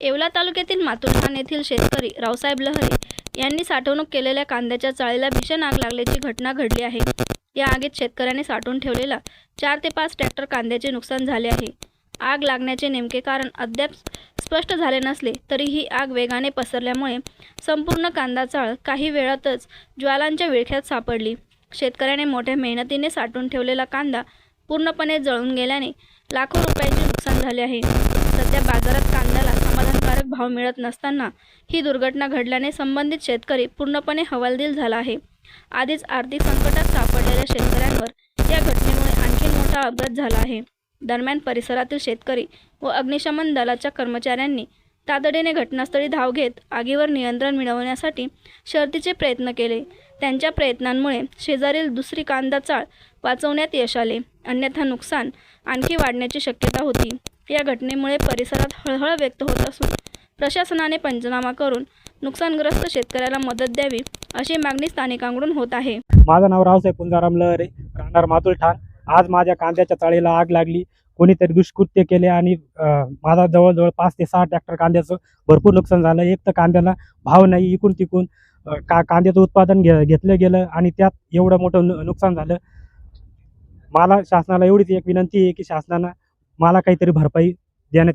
येवला तालुक्यातील मातुरठाण येथील शेतकरी रावसाहेब लहरे यांनी साठवणूक केलेल्या कांद्याच्या चाळीला भीषण आग लागल्याची घटना घडली आहे। या आगीत शेतकऱ्यांनी साठवून ठेवलेला 4 ते 5 ट्रॅक्टर कांद्याचे नुकसान झाले आहे। आग लागण्याचे नेमके कारण अद्याप स्पष्ट झाले नसले तरी ही आग वेगाने पसरल्यामुळे संपूर्ण कांदा चाळ काही वेळातच ज्वालांच्या विळख्यात सापडली। शेतकऱ्याने मोठ्या मेहनतीने साठवून ठेवलेला कांदा पूर्णपणे जळून गेल्याने लाखो रुपयांचे नुकसान झाले आहे। सध्या बाजारात कांद्याला समाधानकारक भाव मिळत नसताना ही दुर्घटना घडल्याने संबंधित शेतकरी पूर्णपणे हवालदिल झाला आहे। आधीच आर्थिक संकटात सापडलेल्या शेतकऱ्यांवर या घटनेमुळे आणखी मोठा अपघात झाला आहे। दरम्यान परिसरातील शेतकरी व अग्निशमन दलाच्या कर्मचाऱ्यांनी तातडीने घटनास्थळी धाव घेत आगीवर नियंत्रण मिळवण्यासाठी शर्थीचे प्रयत्न केले। त्यांच्या प्रयत्नांमुळे शेजारील दुसरी कांदा चाळ वाचवण्यात यश आले, अन्यथा नुकसान आणखी वाढण्याची शक्यता होती। या घटनेमुळे परिसरात हळहळ व्यक्त होत असून प्रशासनाने पंचनामा करून नुकसानग्रस्त शेतकऱ्याला मदत द्यावी अशी मागणी स्थानिकांकडून होत आहे। माझं नाव रावसाहेब पुंजाराम लहरे, राहणार मातुरठाण। आज माझ्या कांद्याच्या चाळीला आग लागली। कोणीतरी दुष्कृत्य केले आणि माझा जवळजवळ 5 ते 6 ट्रॅक्टर कांद्याचं भरपूर नुकसान झालं। एक तर कांद्याला भाव नाही, इकून तिकून कांद्याचं उत्पादन घेतलं गेलं आणि त्यात एवढं मोठं नुकसान झालं। मला शासनाला एवढीच एक विनंती आहे की शासनानं मला काहीतरी भरपाई देण्यात